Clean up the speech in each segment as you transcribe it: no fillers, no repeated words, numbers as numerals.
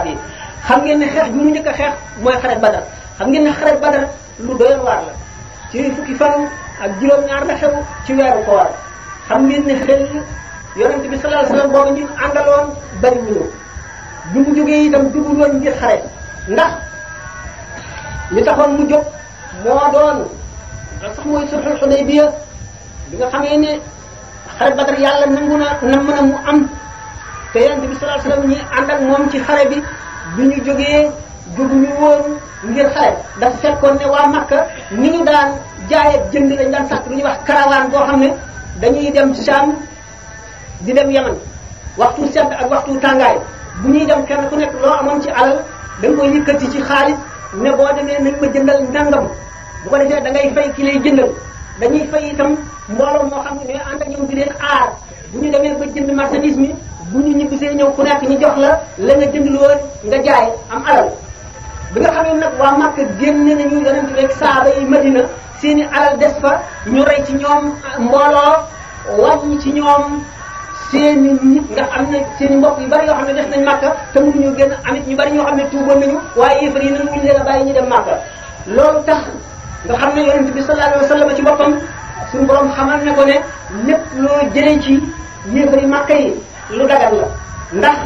yi xam ngeen ne xeex bi mu njëkk a xeex mooy xare Badar xam ngeen ne xare Badar lu doy waar la ci fukki fan ak juróom-ñaar la xew ci weeru koor xam ngeen ne xel yonent bi sallallahu alayhi wasallam boobu ñu àndaloon bari wuñu bi mu jógee itam dugul woon ngir xare ndax li taxoon mu jóg moo doon sax mooy sulhul Hudaybiya bi nga xamee ne xare Badar yàlla nangu na nam na mu am te yonent bi sallallahu alayhi wasallam ñi ànd ak moom ci xare bi bi ñu jógee jóguñu woon ngir xare dafa fekkoon ne waa Makka ni ñu daan jaayee jënd lañ daan sàkk lu ñuy wax caravane boo xam ne dañuy dem Sham di dem Yaman waxtu sedd ak waxtu tàngaay bu ñuy dem kenn ku nekk loo amoon ci alal da nga koy yëkkati ci xaalis ne boo demee nañ ma jëndal nangam bu ko defee da ngay fay ki lay jëndal dañuy fay itam mbooloo moo xam ne ñooy ànd ak ñoom di leen aar bu ñu demee ba jënd marchandise mi bu ñu ñibbisee ñëw ku nekk ñu jox la la nga jënd lool nga jaay am alal bi nga xam ne nag waa Makka génne nañu yonent rek saaba yi Madina seeni alal des fa ñu rey ci ñoom mbooloo wàññi ci ñoom seeni nit nga xam ne seeni mbokk yu bari yoo xam ne des nañ Makka te mënuñu génn amit ñu bari ñoo xam ne tuuboon nañu waaye yéefar yi nag ñu leen a bàyyi ñu dem Makka loolu tax nga xam ne yonent bi sallallahu alayhi wasallam ci boppam suñu borom xamal ne ko ne lépp loo jëlee ci yéefar yi Makka yi lu dagal la ndax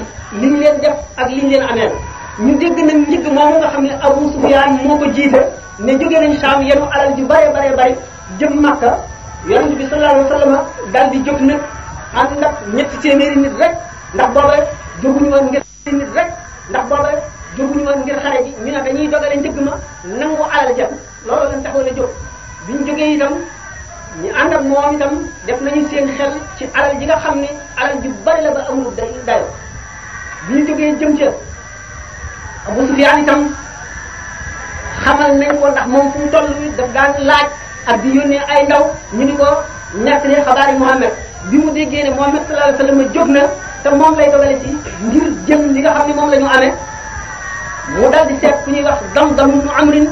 li ñu leen def ak li ñu leen ameel ñu dégg nag njëgg moomu nga xam ne Abu Sufyaan moo ko jiite ne jóge nañ Saam yenu alal ju bare jëm Makka yonent bi sallallahu alayhi wasallam daal di jóg nag ànd ak ñetti téeméeri nit rek ndax booba jóguñu woon ngir nit rek ndax booba jóguñu woon ngir xare ji ñu ne dañuy dogale njëgg ma nangu alal ja loolu lañ taxoon a jóg biñ jógee itam ñu ànd ak moom itam def nañu seen xel ci alal ji nga xam ne alal ju bari la ba amul dayo bi ñu jógee jëm ca Abu Sufyaan itam xamal nañ ko ndax moom fu mu toll daf daan laaj ak di yónnee ay ndaw ñu ni ko nekk ne xabaar yi Muhammad bi mu déggee ne Muhammad sallallahu alayhi wasallam jóg na te moom lay dogale ci ngir jëm li nga xam ne moom la ñu amee mu dal di seet ku ñuy wax Damdam ibn Amrin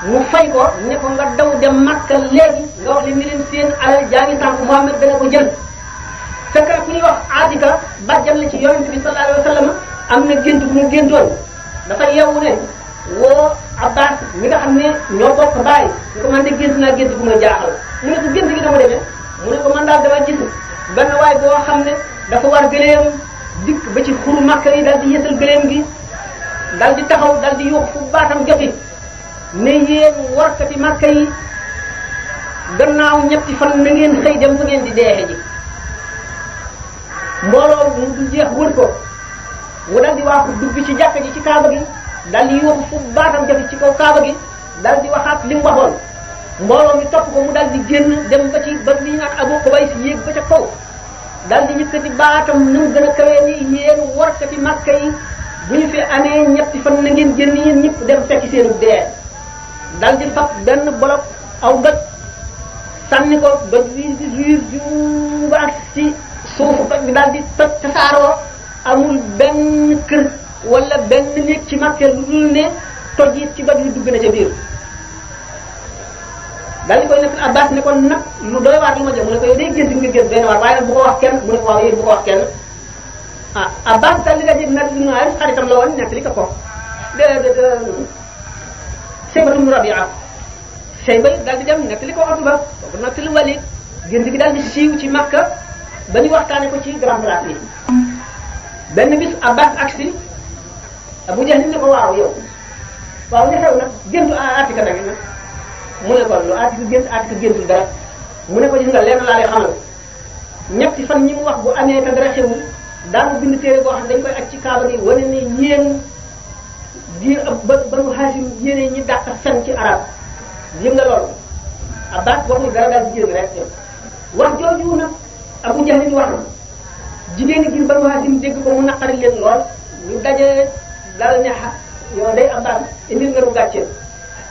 mu fay ko ne ko nga daw dem Makka léegi nga wax leen ni leen seen alal jaa ngi tànk Muhammad dana ko jël fekk ku ñuy wax Atika bàjjal la ci yonent bi sallallahu alayhi wasallam am na gént bu mu géntoon dafa yeewu ne woo Abbas mi nga xam ne ñoo bokk bàyyi ñu ko man de gént naa gént bu ma jaaxal mu ne ko gént gi dama demee mu ne ko man daal dama gis benn waay boo xam ne dafa war gëléem dikk ba ci xuru Makka yi dal di yësal gëléem gi dal di taxaw dal di yuux fu baatam joti ne yéen warkati Makka yi gannaaw ñetti fan na ngeen xëy dem fu ngeen di deexe ji mbooloo mu du jeex wër ko mu dal di waaxu dugg ci jàkka ji ci kaaba gi dal di yuux fu baatam joti ci kaw kaaba gi dal di waxaat li mu waxoon mbooloo mi topp ko mu dal di génn dem ba ci ba li ñu naan Abu Qubays yéeg ba ca kaw dal di yëkkati baatam nu mu gën a kawee ni yéen warkati Makka yi bu ñu fi amee ñetti fan na ngeen génn yéen ñëpp dem fekki seenu dee dal di fab benn bolok aw doj sànni ko doj wi di riir ju ba ci suufu doj bi dal di toj tasaaroo amul benn kër wala benn néeg ci Makka lu dul ne toj it ci doj wi dugg na ca biir dal di koy nekk Abbas ne ko nag lu doy waar li ma jëm mu ne ko yow day gént nga gént benn waar waaye nag bu ko wax kenn mu ne ko waaw yéen bu ko wax kenn ah Abbas dal di daje nag li nga xaritam la woon nekk li ko Shayba ibn Rabi'a Shayba dal di dem nekk li ko Utba kooku nekk li Walid gént gi dal di siiw ci Makka ba ñu waxtaane ko ci grand place yi benn bis Abbas aksi Abu Jahl ne ko waaw yow waaw li xew nag géntu Atika nag mu ne ko lu Atika géntul dara mu ne ko gis nga lenn laa lay xamal ñetti fan ñi mu wax bu amee te dara xewul daanu bind téere boo xam ne dañ koy aj ci kaaba gi wane ne yéen diir ba Banu Hashim yéene ñi dàq fen ci arab yëg nga loolu Abbas waxul dara daal di génn rek wax jooju nag Abu Jahl wax jigéeni giir Banu Hashim dégg ko mu naqari leen lool ñu daje daal ne yow day Abbas indil nga nu gàcceel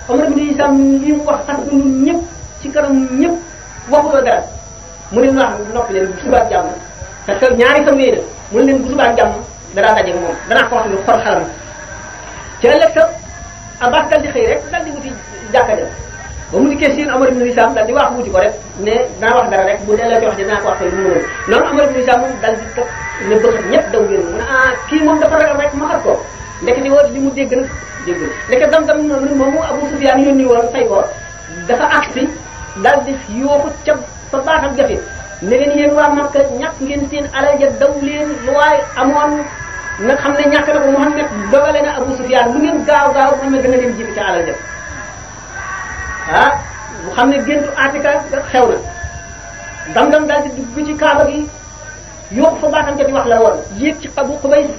Omar ibn Hisam li mu wax xas ñun ñëpp ci kanam ñëpp waxutoo dara mu ne wax noppi leen bu subaa jàmm parce que ñaari fan yii mu ne leen bu subaa jàmm danaa daje moom danaa ko wax lu xor xalam ci ëllëg sa Abbas dal di xëy rek dal di wuti jàkka ja ba mu dikkee siin Omar ibn Hisam dal di wax wuti ko rek ne danaa wax dara rek bu delloo ci wax dinaa ko wax lu mu mënoon noonu Omar ibn Hisam moom dal di toog ne bëgg ñëpp daw ngeen mu ne kii moom dafa ragal rek ma xat ko ndekete woo li mu dégg nag dégg na ndeke Damdam moomu Abu Sufyaan yónni woon fay ko dafa agsi daal di yooxu ca fa baatam jafe ne leen yéen waa Makka ñàkk ngeen seen alal ja daw leen lu waay amoon nga xam ne ñàkk na ko Muhammad dogale na Abu Sufyaan lu ngeen gaaw Muhammad dana leen jibi ca alal ja ah mu xam ne géntu Atika xew na Damdam daal di dugg ci Kaaba gi yokk fa baatam ca di wax la woon yéeg ci Abu Qubays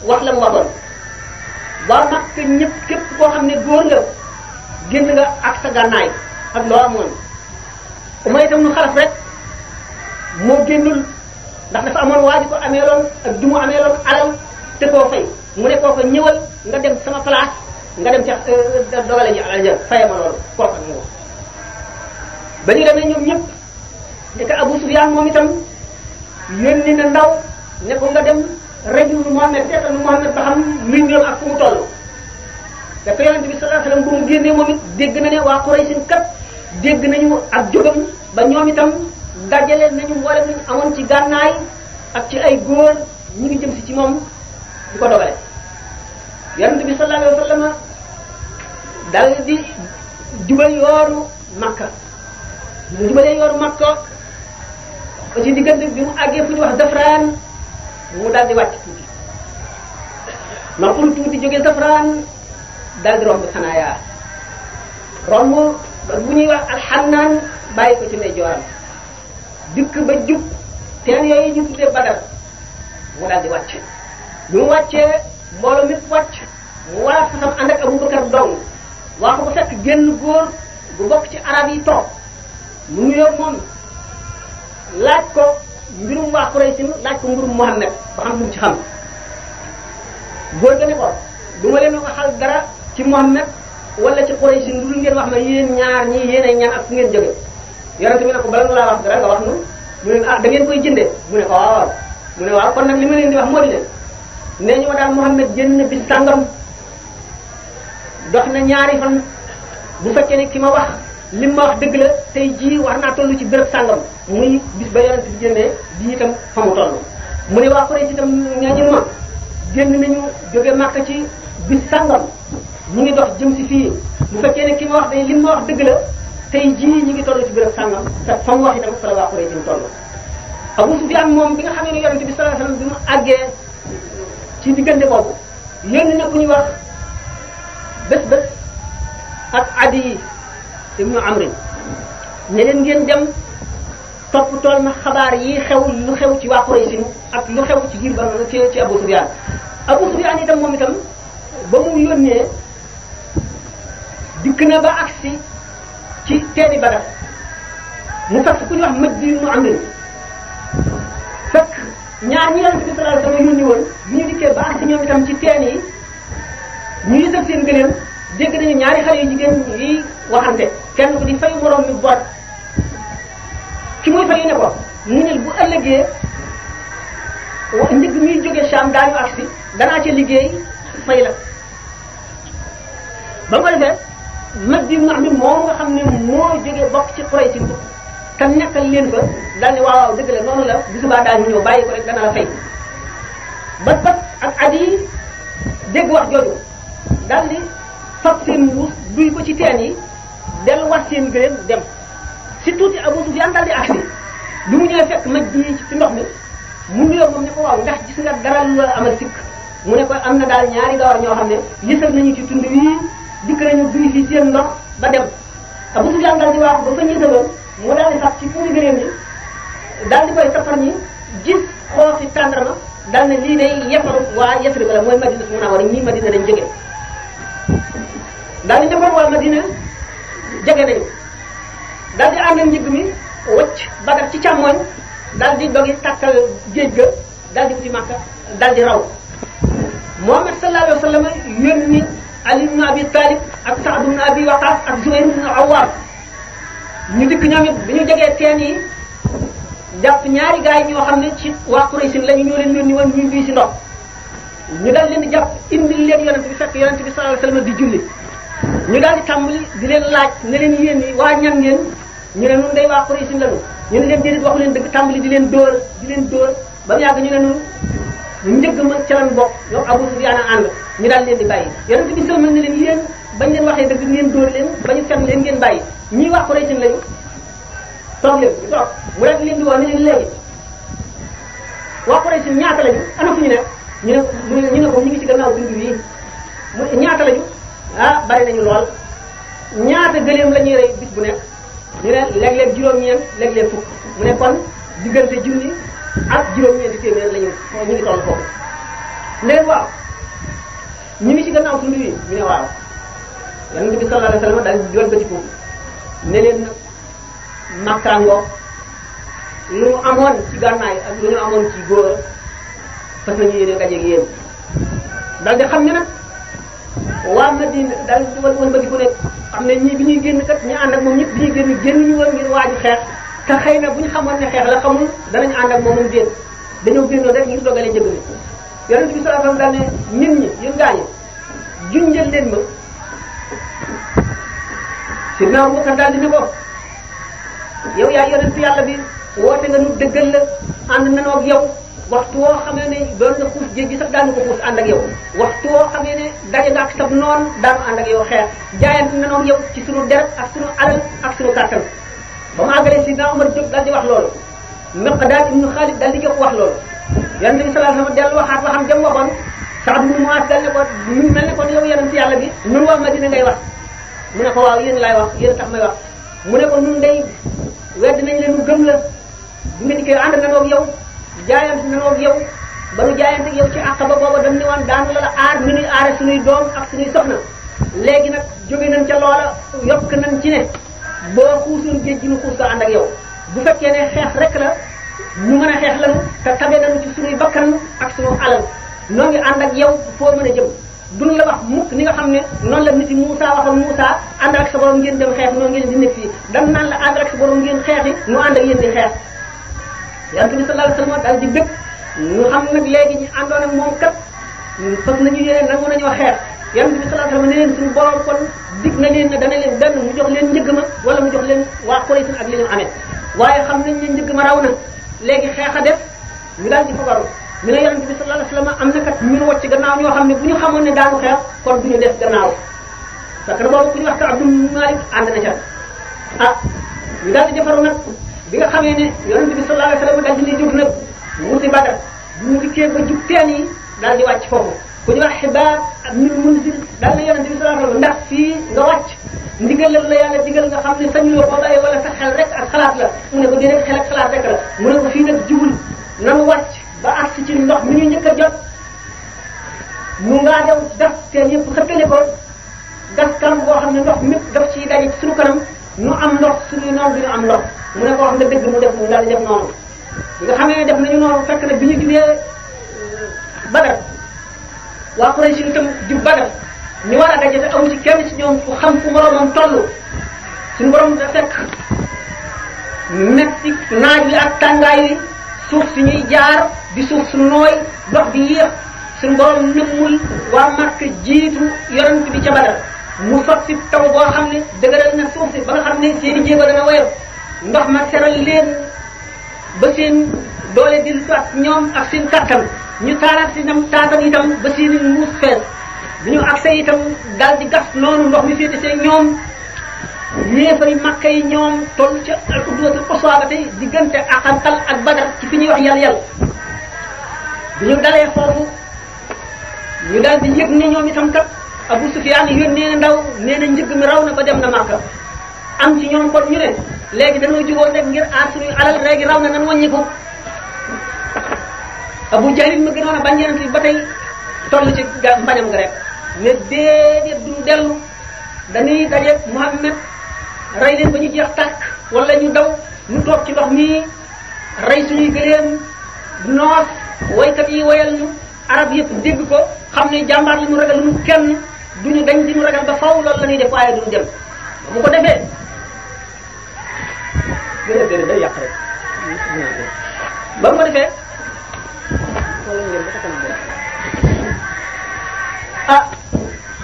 wax la mu waxoon waa Makka ñëpp képp koo xam ne góor nga génn nga ak sa gànnaay ak loo amoon Umayya itam nu Xalaf rek moo génnul ndax dafa amoon waa ji ko ameeloon ak du mu ameeloon alal te koo fay mu ne koo fa ñëwal nga dem sama place nga dem ca dogale ji alal ja faye ma loolu kooka ñëw ba ñu demee ñoom ñëpp ndeke Abu Sufyaan moom itam yónni na ndaw ne ko nga dem rajul Muhammad seetal Muhammad ba xam luy mbiram ak fu mu toll dafa yonente bi sallallahu alayhi wasallam bu mu génnee moom it dégg na ne waa Quraysh kat dégg nañu ak jógam ba ñoom itam dajale nañu mboolem nañu amoon ci gànnaay ak ci ay góor ñu ngi jëm si ci moom di ko dogale yonente bi sallallahu alayhi wasallam dal di jubal yooru Makka mu jubalee yooru Makka aussi diggante bi mu àggee fu ñu wax Zafraan mu daal di wàcc tuuti noppul tuuti jógee Zafraan daal di romb Sanaaya romb bu ñuy wax Alxannaan bàyyi ko ci ndeyjooram dikk ba jub teen yooyu ñu tuddee Badar mu daal di wàcc bi mu wàccee mbooloo mi wàcc mu waa fasam ànd ak Abubakar dong waa ko ba fekk génn góor bu bokk ci arab yi toog mu nuyoo moom laaj ko mbirum waa Quraysh laaj ko mbirum Muhammad ba xam lu mu ci xam góor ga ne ko du ma leen waxal dara ci Muhammad wala ci Quraysh lu ngeen wax ma yéen ñaar ñii yéen ay ñaan ak fu ngeen jóge yonent bi ne ko bala nga laa wax dara nga wax nu mu ne ah da ngeen koy jëndee mu ne ko waaw mu ne waaw kon nag li ma leen di wax moo di leen nee ñu ma daal Muhammad génn na bis sàngam dox na ñaari fan bu fekkee ne ki ma wax li ma wax dëgg la tey jii war naa toll ci béréb sàngam muy bis ba yonent bi génnee bii itam fa mu toll mu ne waa Quraysh itam ñaañin ma génn nañu jóge Makka ci bis sàngam ñu ngi dox jëm si fii bu fekkee ne ki ma wax day li ma wax dëgg la tey jii ñu ngi toll ci béréb sàngam te fa mu wax itam fa la waa Quraysh toll Abu Sufyaan moom bi nga xamee ne yonent bi sallallahu alayhi wasallam bi mu àggee ci diggante boobu yónni na ku ñuy wax bés ak Adi ibnu Amr ne leen ngeen dem topp tool ma xabaar yi xew lu xew ci waa Quraysh ak lu xew ci giir ba ci Abu Sufyaan Abu Sufyaan itam moom itam ba mu yónnee dikk na ba agsi ci teeni Badar mu fekk ku ñu wax Majdi ibnu Amr fekk ñaar ñi Yonent bi sallallahu alayhi wasallam yónni woon bi ñu dikkee ba agsi ñoom itam ci teen yi ñu yësal seen gëléem dégg nañu ñaari xale yu jigéen yi waxante kenn ku di fay moroom mi boot ki muy fay ne ko muñal bu ëllëgee njëg muy jóge Sham daañu agsi danaa ca liggéey fay la ba mu ko defee Majdi ibn Amr moom nga xam ne moo jógee bokk ci Quraysh te nekkal leen fa daal ne waaw dëgg la noonu la bu subaa daañu ñëw bàyyi ko rek dana la fay ba ak Adi dégg wax jooju daal di fab seen mbuus duy ko ci teen yi delluwaat seen gëléem dem si tuuti Abu Sufyaan daal di agsi bi mu ñëwee fekk Majdi ci ndox mi mu nuyoo moom ne ko waaw ndax gis nga dara lu la amal sikk mu ne ko am na daal ñaari gawar ñoo xam ne yësal nañu ci tund wii dikk nañu duy fi seen ndox ba dem Abu Sufyaan daal di wax ba fa ñësaloon mu daal di sax ci puuri gëléem yi daal di koy safar ñi gis xooxi tàndarma daal ne lii day yefaru waa Yasrib la mooy Madina Munawwara ñii Madina dañ jóge daal di ñëfar waa Madina jege nañu daal di ànd ak njëg mi wëcc Badar ci càmmooñ daal di dogi tàkkal géej ga daal di wuti Makka daal di raw Muhammad sallallahu alayhi wa sallam yónni Ali ibn Abi Talib ak Sa'd ibn Abi Waqqas ak Zubayr ibn Awwam ñu dikk ñoom it bi ñu jegee teen yi jàpp ñaari gaay ñoo xam ne ci waa Quraysh lañu ñoo leen yónni woon ñuy duy si ndox ñu daal leen di jàpp indil leen yonent bi fekk yonent bi sallallahu alayhi wa sallam di julli ñu daal di tàmbali di leen laaj ne leen yéen waa ñan ngeen ñu ne nun day waa Quraysh lañu ñu ne leen déedéet waxu leen dëgg tàmbali di leen dóor ba mu yàgg ñu ne nun njëgg ma ca lan bokk yow Abu Sufyaan ànd ñu daal leen di bàyyi yonent bi sëlmal ne leen yéen bañ leen waxee dëgg ngeen dóor leen bañu fen leen ngeen bàyyi ñii wax Quraysh lañu toog leen ñu toog mu daal leen di woo ne leen léegi waa Quraysh ñaata lañu ana fu ñu nekk ñu ne ko ñu ngi ci gannaaw dund yi mu ñaata lañu ah bari nañu lool ñaata gëléem la ñuy rey bis bu nekk ñu ne léeg-léeg juróom-ñeent léeg-léeg fukk mu ne kon diggante junni ak juróom-ñeenti téeméer lañu ñu ngi toll foofu leen waaw ñu ngi ci gannaaw tund yi ñu ne waaw Yonent bi sallallahu alayhi wasallam daal di wëlbati ko ne leen nag makkaangoo lu ñu amoon ci gànnaay ak lu ñu amoon ci góor fas nañu yéene dajeeg yéen daal di xam ne nag waa Madina daal di wëlbati ku nekk xam ne ñii bi ñuy génn kat ñu ànd ak moom ñëpp bi ñuy génn ñu woon ngir waaju xeex te xëy na bu ñu xamoon ne xeex la xamul danañu ànd ak moom déet dañoo génnoon rek ngir dogale njëg mi Yonent bi sallallahu alayhi wasallam daal ne nit ñi yéen gaañu junjal leen ma Sidna Abubakar daal di ne ko yow yaa yonent yàlla bi woote nga nu dëggal la ànd nanoo ak yow waxtu woo xamee ne doon nga xuus géej gi sax daanu ko xuus ànd ak yow waxtu woo xamee ne daje nga ak sab noonu daanu ànd ak yow xeex jaayante nanoo ak yow ci sunu deret ak sunu alal ak sunu kàttan ba mu àggalee Sidna Umar jóg daal di wax loolu Miqdaad ibnu Xaalid daal di jóg wax loolu yonent bi sallallahu alayhi wasallam dellu waxaat waxam jëm waxoon Saad ibnu Muaaz dal ne ko ñu mel ne kon yow yonent yàlla bi ñun waa Madina ngay wax mu ne ko waaw yéen laay wax yéen tax may wax mu ne ko nun day wedd nañ leen nu gëm la bu nga dikkee ànd nanoo ak yow jaayante nanoo ak yow ba nu jaayante ak yow ci Aqaba booba dañ ne woon daanu la aar nu ñuy aare suñuy doom ak suñuy soxna léegi nag jóge nañ ca loola yokk nañ ci ne boo xuusoon géej gi nu xuus ko ànd ak yow bu fekkee ne xeex rek la ñu mën a xeex lanu te tabe nañu ci suñuy bakkan ak suñu alal noo ngi ànd ak yow foo mën a jëm duñ la wax mukk ni nga xam ne noonu la nit yi Muusaa waxoon Muusaa ànd ak sa borom ngeen dem xeex noonu ngeen di nekk fii dan naan la ànd ak sa borom ngeen xeexi nu ànd ak yéen di xeex Yonent bi sallallahu alayhi wasallam daal di bëgg ñu xam nag léegi ñu àndoon ak moom kat fas nañu yéene nangu nañoo xeex Yonent bi sallallahu alayhi wasallam ne leen suñu borom kon dig na leen ne dana leen benn mu jox leen njëgg ma wala mu jox leen waa Quraysh ak li ñu amee waaye xam nañ ne njëgg ma raw na léegi xeex a def ñu daal di fagaru ñu ne Yonent bi sallallahu alayhi wasallam am na kat ñu wacc gannaaw ñoo xam ne bu ñu xamoon ne daanu xeex kon duñu def gannaaw parce que boobu ku ñu wax ko Abdul Malik ànd na ca ah ñu daal di defaru nag bi nga xamee ne Yonent bi sallallahu alayhi wasallam daal di ne jóg nag wuti Badar bu mu dikkee ba jub teen yi daal di wàcc foofu ku ñu wax Xibaar ak Ibnul Munzir daal ne Yonent bi sallallahu alayhi wasallam ndax fii nga wàcc ndigal la yàlla digal nga xam ne sañuloo ko bàyyi wala sa xel rek ak xalaat la mu ne ko déedéet xel ak xalaat rek la mu ne ko fii nag jubul nanu wàcc ba agsi ci ndox mi ñu njëkk a jot mu ngaa daw gas teen yëpp xëppale ko gas kanam boo xam ne ndox mépp daf ciy daje ci suñu kanam nu am ndox suñuy noonu duñu am ndox mu ne ko wax nga dëgg mu def mu daal di def noonu bi nga xamee ne def nañu noonu fekk na bi ñu jubee Badar waa Quraysh itam jub Badar ñu war a daje te amu ci kenn ci ñoom fu xam fu moroomam toll suñu borom da fekk metti naaj wi ak tàngaay wi suuf si ñuy jaar di suuf su nooy dox di yéex suñu borom nëmmul waa Makka jiitu Yonent bi ca Badar mu sotti taw boo xam ne dëgëral na suuf si ba nga xam ne seen i jéego dana woyof ndox ma seral leen ba seen doole di ak ñoom ak seen kattan ñu taalaat itam taatan itam ba seen i muus fees bi ñu accès itam daal di gas noonu ndox mi féete see ñoom yéefari Makka yi ñoom toll ca al-udwatul quswa ba tey diggante Aqantal ak Badar ci fi ñuy wax yàlla bi ñu dalee foofu ñu daal di yëg ne ñoom itam kat Abu Sufyaan yónnee na ndaw nee na njëgg mi raw na ba dem na Makka am ci ñoom kon ñu ne léegi dañoo jógoon rek ngir aar suñuy alal léegi raw na nan wàññi ko Abu Jahl ma gënoon a bañ Yonent bi ba tey toll ci mbañam nga rek ne déedéet duñu dellu dañuy dajeeg Muhammad rey leen ba ñu jeex tàkk wala ñu daw ñu toog ci ndox mi rey suñuy gëléem noos woykat yi woyal ñu arab yëpp dégg ko xam ne jàmbaar la ñu ragal lu kenn duñu dañ di ñu ragal ba faw loolu la ñuy def waaye duñu dem bu ko defee déedéet day yàq rek ba mu ko defee ah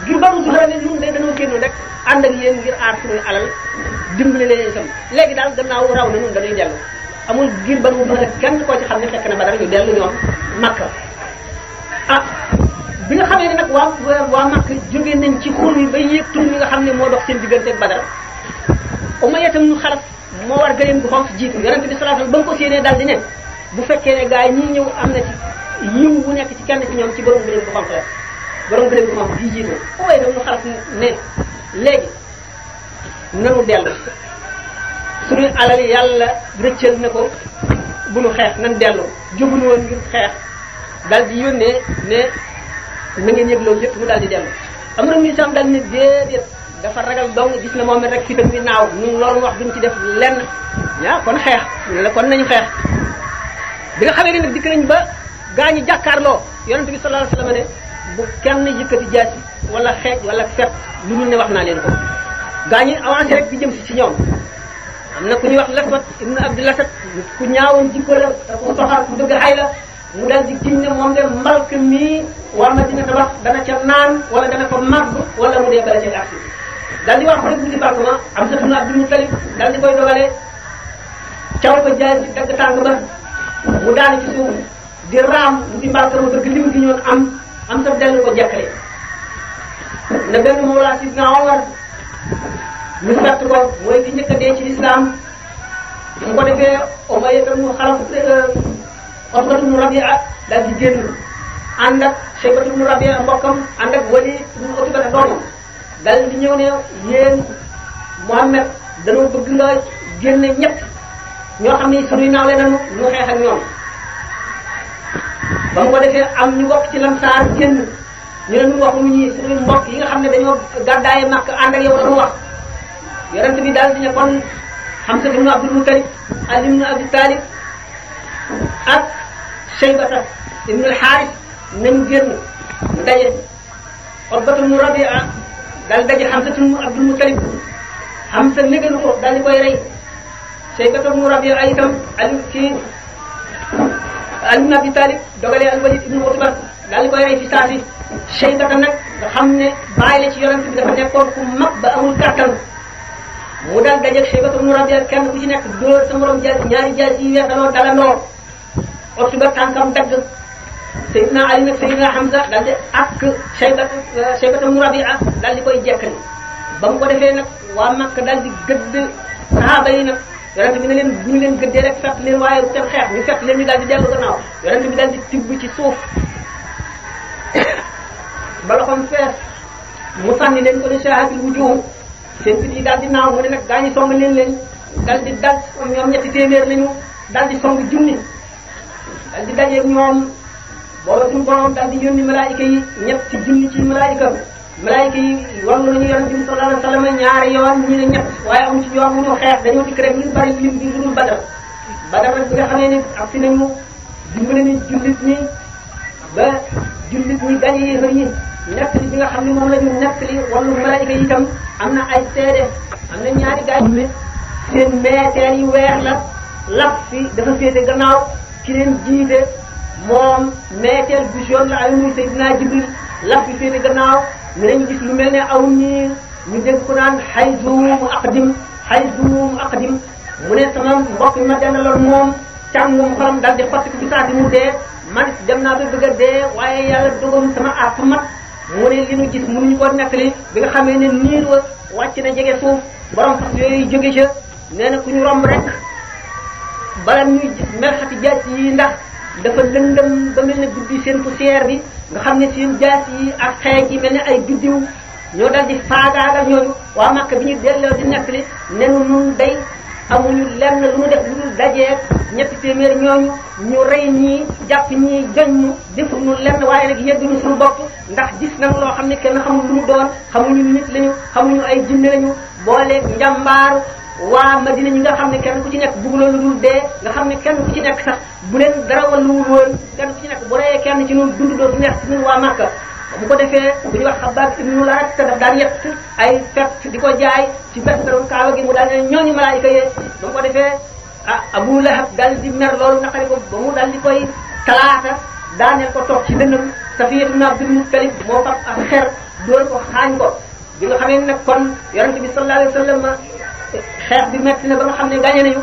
ngir ba mu Zuhra ne ñun de dañoo génnoon rek ànd ak yéen ngir aar suñuy alal dimbali leen itam léegi daal gannaaw raw na ñun dañuy dellu amul ngir ba mu Zuhra kenn koo ci xam ne fekk na Badar ñu dellu ñoom Makka ah bi nga xamee ne nag waa Makka jógee nañ ci xur wi ba yéeg tur mi nga xam ne moo dox seen diggante ak Badar Umayya itam ñu xalas moo war gëléem gu xonq jiitu yonente bi sallallahu alayhi wasallam ba nga ko séenee daal di ne bu fekkee ne gaa yi ñii ñëw am na ci yiw bu nekk ci kenn ci ñoom ci borom gëléem gu xonq la borom gëléem gu xonq bii jiitu Umayya itam ñu xalas ne léegi nanu dellu suñu alal yàlla rëccal na ko bu nu xeex nan dellu jógunu woon ngir xeex daal di yónnee ne na ngeen yëg loolu lépp mu daal di dellu am na ñu sam daal ne déedéet dafa ragal dong gis na moom rek fitam mi naaw ñun loolu wax duñ ci def lenn ñaa kon xeex ñu la kon nañu xeex bi nga xamee ne nag dikk nañ ba gaa ñi jàkkaarloo yonente bi sallallahu alayhi wasallam ne bu kenn yëkkati jaasi wala xeej wala fet lu dul ne wax naa leen ko gaa ñi avancé rek di jëm si ci ñoom am na ku ñuy wax Laswat ibn Abdul Asad ku ñaawoon jikko la ku soxar ku dëgg xay la mu dal di giñ ne moom de mbalk mii waa Madina tabax dana ca naan wala dana ko màgg wala mu dee bala ca aksi dal di wax rek bu di bark ma am sa ibn Abdul Muttalib dal di koy dogalee caw ko jaay ci dagg tàng ba mu daanu ci suuf di raam mu di mbalk ma bëgg lim gi ñoon am sa dellu ko jekkale na benn Mawla Sidna Omar ñu fett ko mooy ki njëkk a dee ci lislaam mu ko defee Umayya tam mu xalaf Utbatu ibn Rabi'a daal di génn ànd ak Shaybatu ibn Rabi'a mbokkam ànd ak Walid ibn Utba doomam daal di ñëw ne yéen Muhammad dañoo bëgg nga génne ñett ñoo xam ne suñuy naawle nañu ñu xeex ak ñoom ba mu ko defee am ñu bokk ci Lamsaar génn ñu ne ñu waxuñu ñi suñuy mbokk yi nga xam ne dañoo gàddaaye Makka ànd ak yow dañu wax yonent bi daal di ne kon Hamza ibn Abdul Muttalib Ali ibn Abi Talib ak Shaybata ibn al-Harith nañu génn mu daje Utbatu ibn Rabi'a daal daje Hamza ibn Abdul Muttalib Hamza négalu ko daal di koy rey Shaybata ibn Rabi'a itam Ali ibn Abi Talib dogalee al-Walid ibn Utba daal di koy rey fi saasi Shaybata nag nga xam ne bàyyi la ci yonent bi dafa nekkoon ku mag ba amul kàttan mu daal dajeeg Shaybata ibn Rabi'a kenn ku ci nekk dóor sa morom jaas ñaari jaas yi weesaloo dalandoo Utba tànkam dagg Seydina Ali nag Seydina Hamza daal di ak Shaybata ibn Rabi'a daal di koy jekkali ba mu ko defee nag waa Makka daal di gëdd sahaaba yi nag yonent bi ne leen bu ñu leen gëddee rek fett leen waaye bu seen xeex ñu fett leen ñu daal di dellu gannaaw yonent bi daal di tibb ci suuf ba loxoom fees mu sànni leen ko ne shaahatil wujuh seen bit yi daal di naaw mu ne nag gaa ñi song leen daal di dal ñoom ñetti téeméer lañu daal di song junni daal di dajeeg ñoom booba suñu borom daal di yónni malaayika yi ñetti junni ci malaayika yi wallu nañu yonent bi sallallahu alayhi wasallam ñaari yoon ñu ne ñett waaye amu ci yoon mu ñu xeex dañoo dikk rek ñu bari lim bi lu dul Badar nag bi nga xamee ne ak si nañu dimbale ni jullit ñi ba jullit ñi gañe yéefar yi nekk li bi nga xam ne moom la ñu nekk li wallu malaayika yi itam am na ay seede am na ñaari gaay ne seen meeteel yi weex la lap fi dafa féete gannaaw ki leen jiite moom meeteel bu jaune la ay muy Seydina Jibril lap fi féete gannaaw ñu ne ñu gis lu mel ne aw ñii ñu dégg ko naan hayzum aqdim mu ne sama mbokk mi ma dendaloon moom càngum xolam dal di xotti ko ci saa si mu dee man dem naa ba bëgg a dee waaye yàlla dogal sama àpp mat mu ne li ñu gis mënuñu ko nettali bi nga xamee ne niir wa wàcc na jege suuf borom fas yooyu jóge ca nee na ku ñu romb rek bala ñuy gis melxati jaas yi ndax dafa lëndëm ba mel ne guddi seen poussière bi nga xam ne seen jaas yi ak xeej yi mel ne ay biddiw ñoo dal di faagaagal ñooñu waa Makka bi ñu delloo di nettali nenu nun day amuñu lenn lu ñu def lu dul dajeeg ñetti téeméer ñooñu ñu rey ñii jàpp ñii joñ ñu defuñu lenn waaye nag yegguñu suñu bopp ndax gis nañ loo xam ne kenn xamul lu mu doon xamuñu nit lañu xamuñu ay jinne lañu booleeg njàmbaaru waa Madina ñi nga xam ne kenn ku ci nekk bëgguloon lu dul dee nga xam ne kenn ku ci nekk sax bu leen dara walluwul woon kenn ku ci nekk bu reyee kenn ci ñun dund doo du neex ci ñun waa Makka bu ko defee bu ñu wax Xabbaab ibnu Larat te daf daan yett ay fett di ko jaay ci festaru Kaaba gi mu daal ne ñooñu malaayika yee ba mu ko defee Abu Lahab daal di mer loolu naqari ko ba mu daal di koy talaata daaneel ko toog ci dënnam Safiyatu ibn Abdul Muttalib moo fab ak xer dóor ko xaañ ko bi nga xamee nag kon yonent bi sallallahu alayhi wasallam xeex bi metti na ba nga xam ne gaañe nañu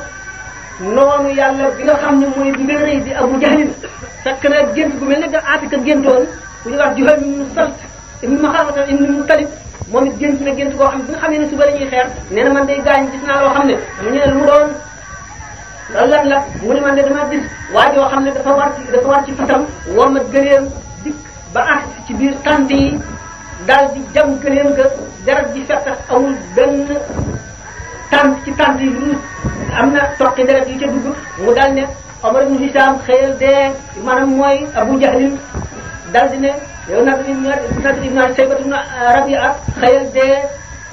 noonu yàlla bi nga xam ne mooy bi gën a rëy di Abu Jahlin fekk na gént gu mel ne nga Atika géntoon ku ñu wax Juhayl ibn Salt ibn Maxarata ibn Mutalib moom it gént na gént koo xam ne bi nga xamee ne suba la ñuy xeex nee na man day gaañ gis naa loo xam ne mu ñu ne lu mu doon loolu lan la mu ne man de dama gis waa joo xam ne dafa war ci fasam war ma gëleem dikk ba agsi ci biir tànt yi daal di jam gëleem ga deret ji fekk amul benn tànt yi lu am na toqi deret yu ca dugg mu daal ne Omar ibn Hisham xëyal dee maanaam mooy Abu Jahlin daal di ne yow Nadr ibn Shaybat ibn Rabi'a xëyal dee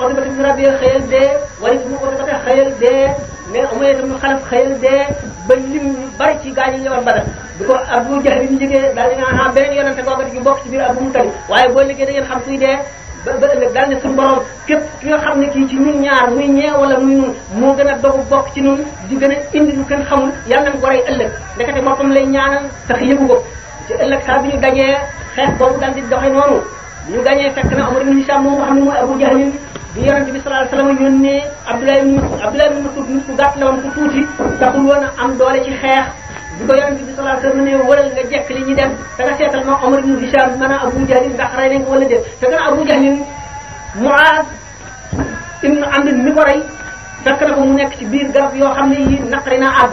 Utba ibn Rabi'a xëyal dee Walid ibn Utba xëyal dee mais Umayya ibn Khalaf xëyal dee ba lim bari ci gaañ yi ñëwoon Badar bi ko Abu Jahlin jógee daal di naan beneen yonente googu gi bokk ci biir Abu Mutalib waaye boo liggéey da ngeen xam kuy dee ba ëllëg daal ne suñu borom képp ki nga xam ne kii ci ñun ñaar muy ñee wala muy nun moo gën a dogu bokk ci nun di gën a indi lu kenn xamul yàlla nañ ko rey ëllëg ndekete boppam lay ñaanal tax yëgu ko ci ëllëg saa bi ñu gañee xeex boobu daal di doxe noonu ñu gañee fekk na Umar ibn Hisham moom nga xam ne mooy Abu Jahlin bi yonente bi sallallahu alayhi wasallam yónnee Abdullah ibn Mas'ud nit ku gàtt la woon ku tuuti taxul woon a am doole ci xeex bi ko yonente bi sallallahu alayhi wasallam ne wëral nga jekk li ñu dem da nga seetal ma Umar ibn Hisham maanaam Abu Jahlin ndax rey nañ ko wala déet te gën a Abu Jahlin Muaz ibn Amr mi ko rey fekk na ko mu nekk ci biir garab yoo xam ne yi naqari naa àgg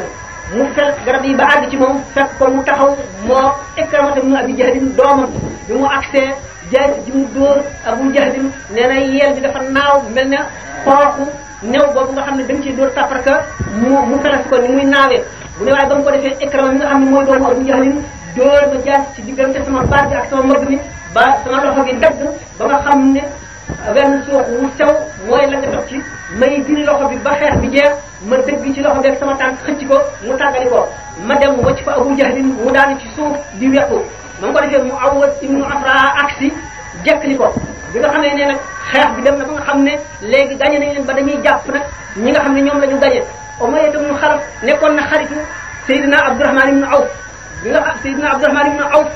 mu fel garab yi ba àgg ci moom fekk ko mu taxaw moo Ikramata ibn Abi Jahlin doomam bi mu agsee jaay ji mu dóor Abu Jahlin nee na yeel bi dafa naaw mel ne xooxu new boobu nga xam ne da nga ciy dóor taparka mu felas ko ni muy naawee bu ne waaye ba mu ko defee Ikrama mi nga xam ne mooy doomu Abu Jahlin dóor ma jaay ci diggante sama baat bi ak sama mbagg mi ba sama loxo gi dagg ba nga xam ne wenn suux wu sew mooy la nga toog ci may diri loxo bi ba xeex bi jeex ma dëgg ci loxo bi ak sama tànk xëcc ko mu tàggali ko ma dem wacc fa Abu Jahlin mu daanu ci suuf di wequ ma ngi ko defee mu Awwad ibnu Afra aksi jekkali ko bi nga xam ne nag xeex bi dem na ba nga xam ne léegi gañe nañ leen ba dañuy jàpp nag ñi nga xam ne ñoom la ñu gañe Umayya ibnu Xalaf nekkoon na xaritu Seydina Abdurrahman ibnu Awf bi nga xam Seydina Abdurrahman ibnu Awf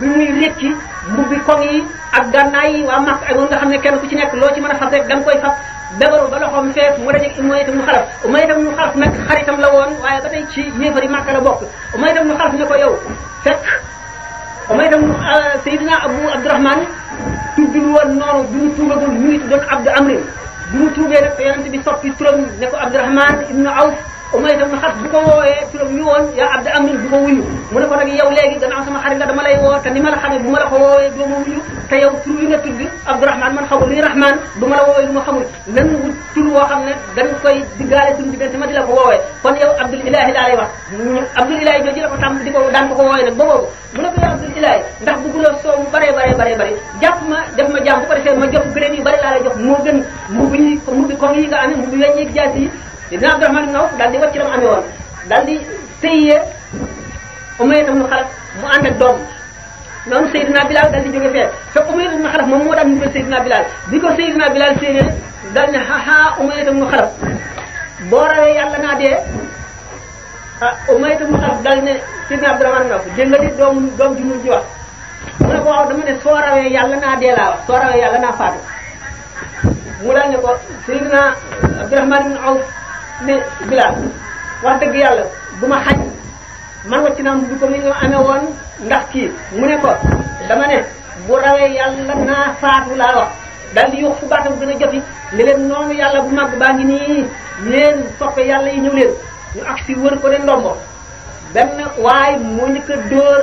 bi muy rékki mbubbi koŋ yi ak gànnaay yi waa Makka ak nga xam ne kenn ku ci nekk loo ci mën a fab rek da nga koy fab dabaru ba loxoom fees mu dajeeg Umayya ibnu Xalaf Umayya ibnu Xalaf nag xaritam la woon waaye ba tey ci yéefari Makka la bokk Umayya ibnu Xalaf ne ko yow fekk Umayya ibnu Seydina Abu Abdurrahman tuddul woon noonu bi mu tuubagul ñu ngi tuddoon Abdu Amrin bi mu tuubee nag yonent bi soppi turam ne ko Abdurrahman ibnu Awf Umayya ibnu Xalaf bu ko woowee turam ñu woon yaa Abdu Amrin bu ko wuyu mu ne ko nag yow léegi gannaaw sama xarit nga dama lay woo te ni ma la xamee bu ma la ko woowee doo ma wuyu te yow tur wi nga tudd Abdurrahman man xamul luy Rahman du ma la woowee lu ma xamul nan wut tur woo xam ne dañ koy diggaale suñu diggante ma di la ko woowee kon yow Abdul Ilahi laa lay wax Abdul Ilahi jooju la ko tàmm di ko daan ko woowee nag ba boobu mu ne ko yow Abdul Ilahi ndax bëgguloo soow mu bare jàpp ma def ma jaam bu ko defee ma jox gëléem yu bari laa lay jox moo gën mbubbi koŋ yi nga amee mbubbi weñ yi jaas yi dina Abdurrahman ibn Awf daal di wàcc la mu amee woon daal di sëyee Umayya ibn Xalaf mu ànd ak doom noonu Seydina Bilal daal di jóge fee fekk Umayya ibn Xalaf moom moo daan ñu Seydina Bilal bi ko Seydina Bilal séenee daal ne ha Umayya ibn Xalaf boo rawee yàlla naa dee Umayya ibn Xalaf daal ne Seydina Abdurrahman ibn Awf dégg nga di doom ji mu ji wax mu ne ko waaw dama ne soo rawee yàlla naa dee laa wax soo rawee yàlla naa faatu mu daal ne ko Seydina Abdurrahman ibn Awf ne Bilal wax dëgg yàlla bu ma xaj man wacc naa bu ko ni nga amee woon ndax kii mu ne ko dama ne bu rawee yàlla naa faatu laa wax daal di yokk fu baatam gën a joti ne leen noonu yàlla bu mag baa ngi nii yéen soppe yàlla yi ñëw leen ñu agsi wër ko ne ndombo benn waaye moo njëkk a dóor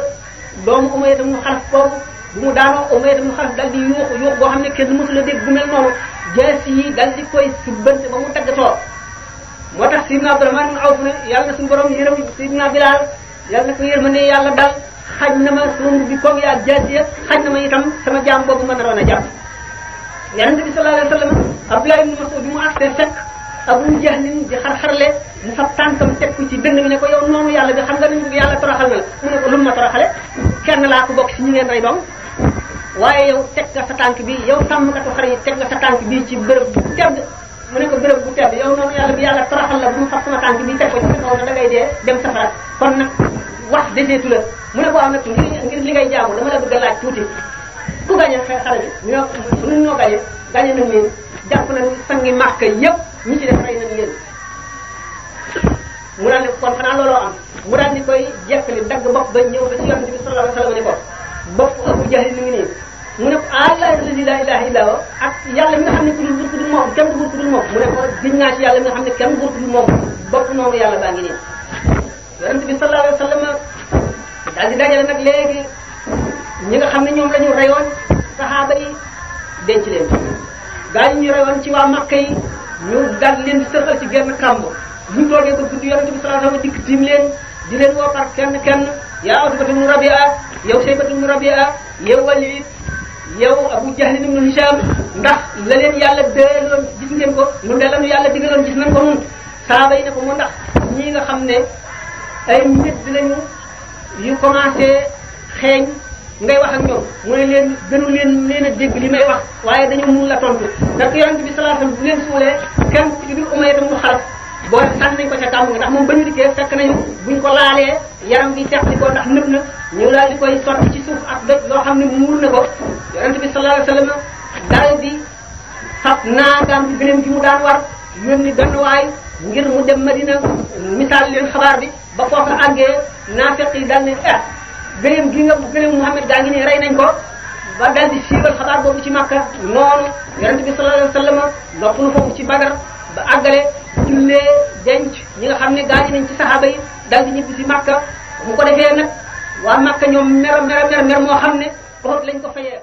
doomu Umayya ibn Xalaf boobu bu mu daanoo Umayya ibn Xalaf daal di yuux boo xam ne kenn mësula dégg bu mel noonu jees yi daal di koy subbante ba mu daggatoo moo tax Seydina Abdurrahman ibn Awf ne yàlla na suñu borom yërëm Seydina Bilal yàlla na ko yërmande yàlla dal xaj na ma sama bi comme yaa jaasiya xaj na ma itam sama jaam boobu ma naroon a jàpp Yonent bi sallallahu alayhi wa sallam Abdullah ibn Mas'ud bi mu agsee fekk Abu Jahlin di xar-xarle mu fab tànkam teg ko ci dënn bi ne ko yow noonu yàlla bi xam nga ni yàlla toroxal na la mu ne ko lu mu ma toroxale kenn laa ko bokk si ñi ngeen rey doom waaye yow teg nga sa tànk bi yow sàmmkatu xar yi teg nga sa tànk bi ci bërëb bu tedd mu ne ko bërëb bu tedd yow noonu yàlla bi yàlla toroxal la bu mu fab sama tànk bi teg ko ci kaw da ngay dee dem safara kon nag wax deseetu la mu ne ko am nag ngir li ngay jaamu dama la bëgg a laaj tuuti ku gañe xale bi ñoo gañe nañ leen jàpp nañ sangi Makka yëpp ñi ci def rey nañ leen mu daal ne kon xanaa looloo am mu daal di koy jekkali dagg bopp ba ñëw ba ci Yonent bi sallallahu alayhi wasallam ne ko bopp Abu Jahl ni ngi nii mu ne ko allahi la ilaha illa huwa ak yàlla mi nga xam ne ku dul moom kenn du ku dul moom mu ne ko giñ naa ci yàlla mi nga xam ne kenn du ku dul moom bopp noonu yàlla baa ngi nii yonent bi sallallahu alayhi wa sallam daal di dajale nag léegi ñi nga xam ne ñoom la ñu reyoon saxaaba yi denc leen gaa yi ñu reyoon ci waa Makka yi ñu daal leen di sërxal ci genn kàmb bu ñu toogee ba guddi yonent bi sallallahu alayhi wa sallam dikk tiim leen di leen woo par kenn kenn yaa Utbatu ibn Rabi'a yow Shaybatu ibn Rabi'a yow Walid yow Abu Jahl ibn Hisham ndax la leen yàlla dëloon gis ngeen ko ñun de lañu yàlla digaloon gis nañ ko nun saaba yi ne ko mu ndax ñii nga xam ne ay nit lañu yu commencé xeeñ ngay wax ak ñoom mu ne leen gënu leen a dégg li may wax waaye dañu mun la tontu ndax yonent bi sallallahu alayhi wasallam bu leen suulee kenn ci biir Umayya mu Xalaf boo sànni nañ ko ca kàmb nga ndax moom ba ñu dikkee fekk nañu buñ ko laalee yaram bi teqli ko ndax nëb na ñu daal di koy sotti ci suuf ak doj loo xam ne muur na ko yonent bi sallallahu alayhi wasallam daal di fab naagaam ci gëléem gi mu daan war yónni benn waay ngir mu dem Madina misaal leen xabaar bi ba foofu àggee naafeq yi daal ne gëléem gi nga gëléem Muhammad gaa ngi ne rey nañ ko ba daal di siiwal xabaar boobu ci Makka noonu yonent bi sallallahu alayhi wasallam ndox nu foofu ci Badar ba àggale jullee denc ñi nga xam ne gaañu nañ ci saxaaba yi dal di ñibbi si Makka mu ko defee nag waa Makka ñoom mer moo xam ne foofu lañ ko fayee